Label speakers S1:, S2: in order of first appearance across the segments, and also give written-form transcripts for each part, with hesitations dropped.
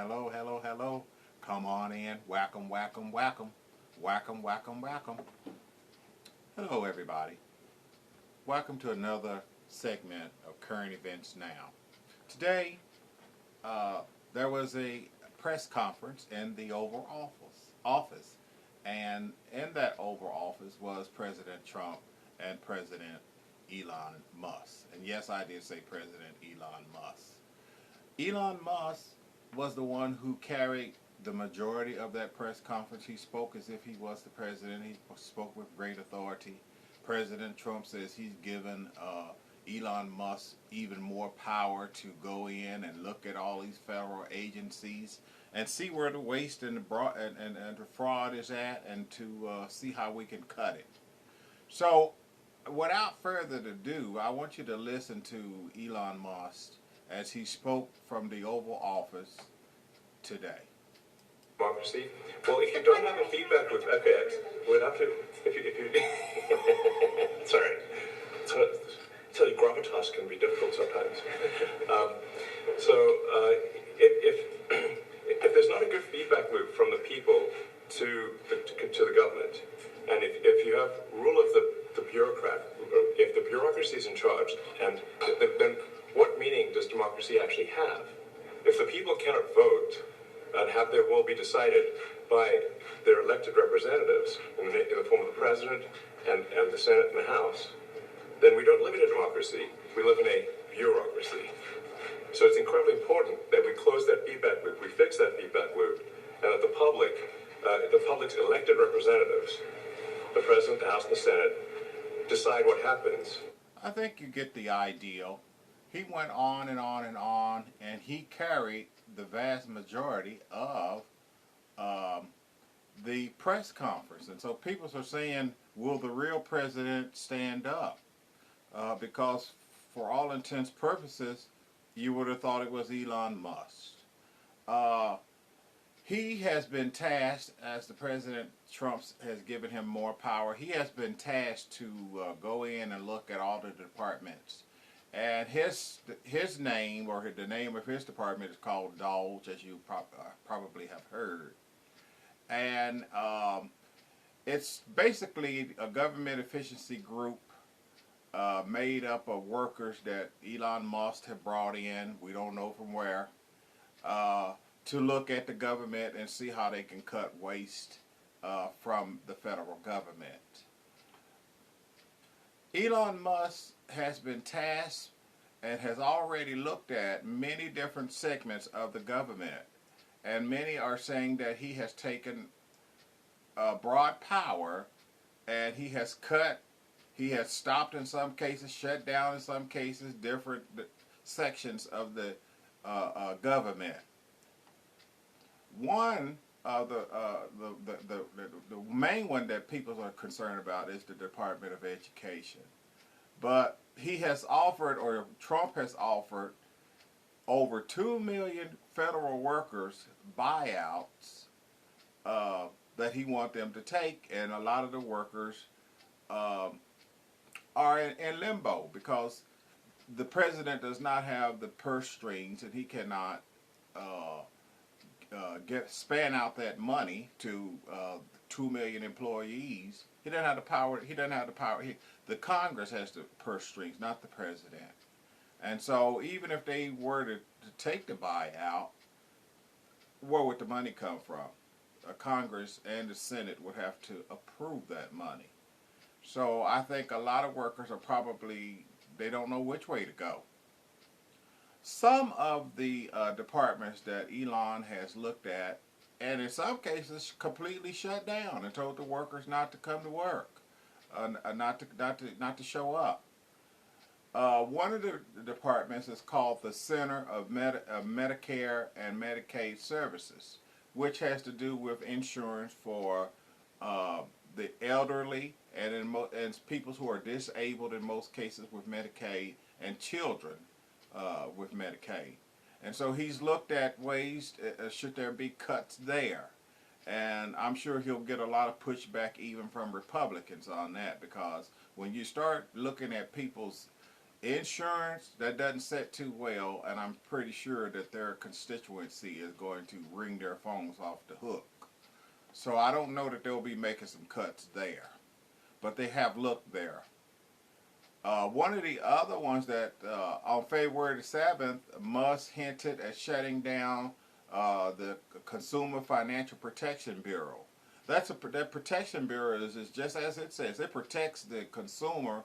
S1: hello, hello, hello. Come on in. Whack 'em, whack 'em, whack 'em. Whack 'em, whack 'em, whack 'em. Hello, everybody. Welcome to another segment of Current Events Now. Today, uh, there was a press conference in the Oval Office, and in that Oval Office was President Trump and President Elon Musk. And yes, I did say President Elon Musk. Elon Musk was the one who carried the majority of that press conference. He spoke as if he was the president. He spoke with great authority. President Trump says he's given Elon Musk even more power to go in and look at all these federal agencies and see where the waste and the fraud is at, and to see how we can cut it. So, without further ado, I want you to listen to Elon Musk as he spoke from the Oval Office today.
S2: Democracy. Well, if you don't have a feedback loop, okay, we'd have to. If you sorry, tell you gravitas can be difficult sometimes. If there's not a good feedback loop from the people to the government, and if you have rule of the bureaucrat, if the bureaucracy is in charge, and then what meaning does democracy actually have? If the people cannot vote and have their will be decided by their elected representatives in the form of the president and the Senate and the House, then we don't live in a democracy. We live in a bureaucracy. So it's incredibly important that we close that feedback loop, we fix that feedback loop, and that the public's elected representatives, the president, the House, and the Senate, decide what happens.
S1: I think you get the idea. He went on and on and on, and he carried the vast majority of the press conference. And so people are saying, will the real president stand up? Because for all intents and purposes, you would have thought it was Elon Musk. He has been tasked, as the President Trump has given him more power, he has been tasked to go in and look at all the departments. And his name, or the name of his department, is called DOGE, as you probably have heard. And it's basically a government efficiency group made up of workers that Elon Musk have brought in, we don't know from where, to look at the government and see how they can cut waste from the federal government. Elon Musk has been tasked and has already looked at many different segments of the government, and many are saying that he has taken broad power and he has stopped in some cases, shut down in some cases, different sections of the government. One the main one that people are concerned about is the Department of Education. But he has offered, or Trump has offered, over 2 million federal workers buyouts that he wants them to take, and a lot of the workers are in limbo because the president does not have the purse strings, and he cannot span out that money to 2 million employees. He doesn't have the power. The Congress has the purse strings, not the president. And so, even if they were to take the buyout, where would the money come from? Congress and the Senate would have to approve that money. So, I think a lot of workers are probably, they don't know which way to go. Some of the departments that Elon has looked at, and in some cases completely shut down and told the workers not to come to work, not to show up. One of the departments is called the Center of Medicare and Medicaid Services, which has to do with insurance for the elderly and people who are disabled in most cases with Medicaid, and children with Medicaid. And so he's looked at ways, should there be cuts there. And I'm sure he'll get a lot of pushback even from Republicans on that, because when you start looking at people's Insurance, that doesn't set too well, and I'm pretty sure that their constituency is going to ring their phones off the hook. So I don't know that they'll be making some cuts there, but they have looked there. One of the other ones that on February the 7th, Musk hinted at shutting down the Consumer Financial Protection Bureau. That protection bureau is just as it says. It protects the consumer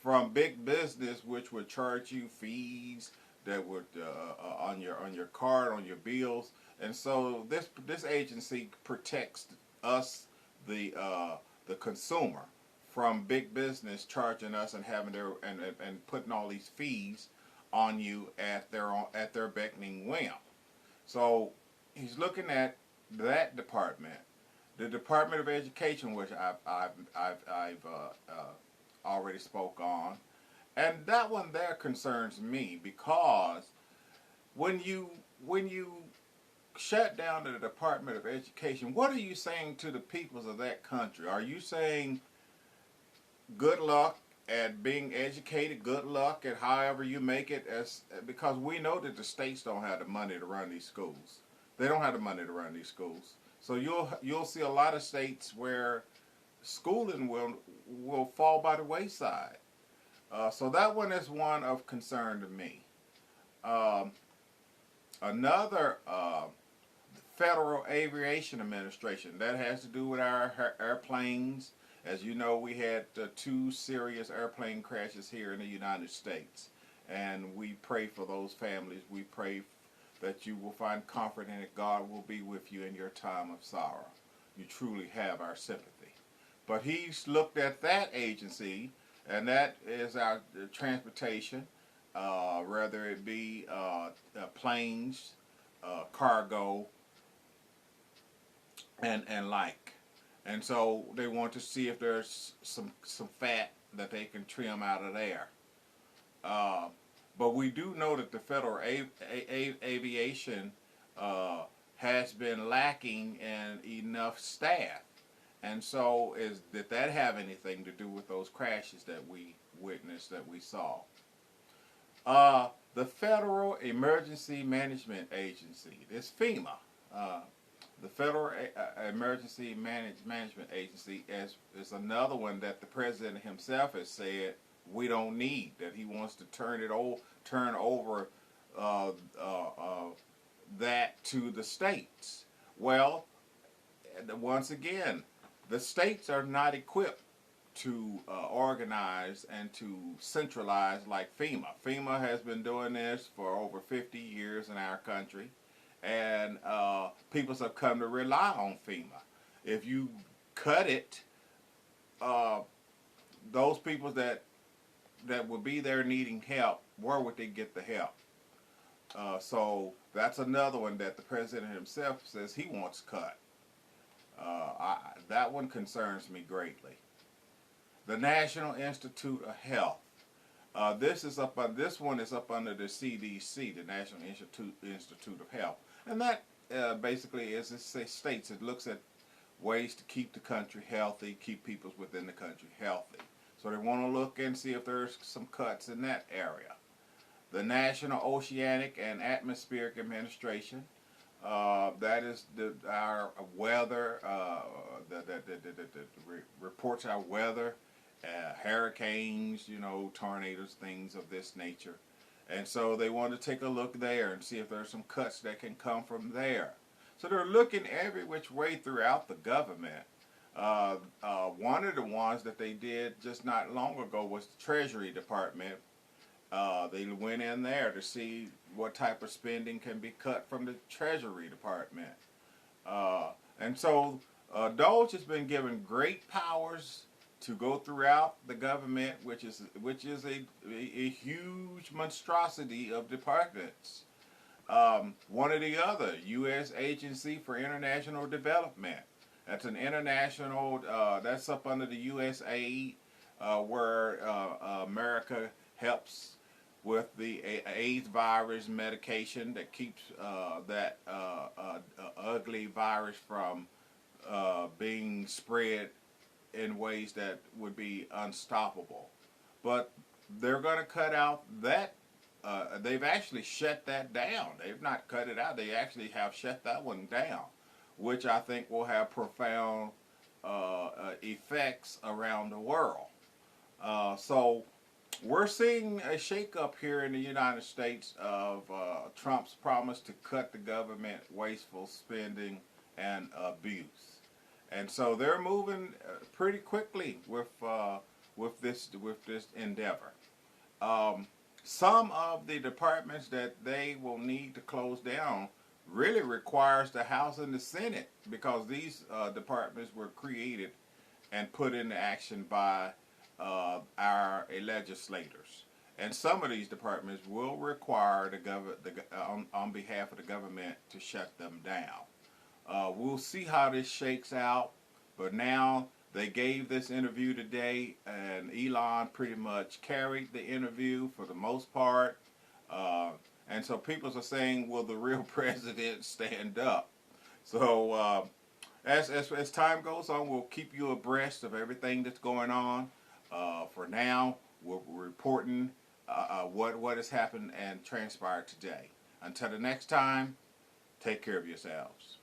S1: from big business, which would charge you fees that would on your card, on your bills, and so this agency protects us, the consumer, from big business charging us and having their and putting all these fees on you at their beckoning whim. So he's looking at that department, the Department of Education, which I've already spoke on, and that one there concerns me because when you shut down the Department of Education, what are you saying to the peoples of that country? Are you saying good luck at being educated, good luck at however you make it, because we know that the states don't have the money to run these schools. They don't have the money to run these schools. So you'll see a lot of states where schooling will fall by the wayside. So that one is one of concern to me. Another Federal Aviation Administration, that has to do with our airplanes. As you know, we had 2 serious airplane crashes here in the United States, and we pray for those families. We pray that you will find comfort and that God will be with you in your time of sorrow. You truly have our sympathy. But he's looked at that agency, and that is our transportation, whether it be planes, cargo, and like. And so they want to see if there's some fat that they can trim out of there. But we do know that the Federal Aviation has been lacking in enough staff. And so did that have anything to do with those crashes that we witnessed, that we saw? The Federal Emergency Management Agency, this FEMA. The Federal Emergency Management Agency is another one that the president himself has said we don't need, that he wants to turn over that to the states. Well, once again, the states are not equipped to organize and to centralize like FEMA. FEMA has been doing this for over 50 years in our country, and people have come to rely on FEMA. If you cut it, those people that would be there needing help, where would they get the help? So that's another one that the president himself says he wants cut. That one concerns me greatly. The National Institute of Health. This one is up under the CDC, the National Institute of Health, and that basically, as it states, it looks at ways to keep the country healthy, keep people within the country healthy. So they want to look and see if there's some cuts in that area. The National Oceanic and Atmospheric Administration. That is our weather, that reports our weather, hurricanes, tornadoes, things of this nature. And so they want to take a look there and see if there's some cuts that can come from there. So they're looking every which way throughout the government. One of the ones that they did just not long ago was the Treasury Department. They went in there to see what type of spending can be cut from the Treasury Department. And so DOGE has been given great powers to go throughout the government, which is a huge monstrosity of departments. One or the other, U.S. Agency for International Development. That's an international, that's up under the USAID, where America helps with the AIDS virus medication that keeps that ugly virus from being spread in ways that would be unstoppable. But they're going to cut out that. They've actually shut that down. They've not cut it out. They actually have shut that one down, which I think will have profound effects around the world. So we're seeing a shakeup here in the United States of Trump's promise to cut the government wasteful spending and abuse, and so they're moving pretty quickly with this endeavor. Some of the departments that they will need to close down really requires the House and the Senate, because these departments were created and put into action by our legislators. And some of these departments will require on behalf of the government to shut them down. We'll see how this shakes out, but now they gave this interview today, and Elon pretty much carried the interview for the most part. And so people are saying, will the real president stand up? So as time goes on, we'll keep you abreast of everything that's going on. For now, we're reporting what has happened and transpired today. Until the next time, take care of yourselves.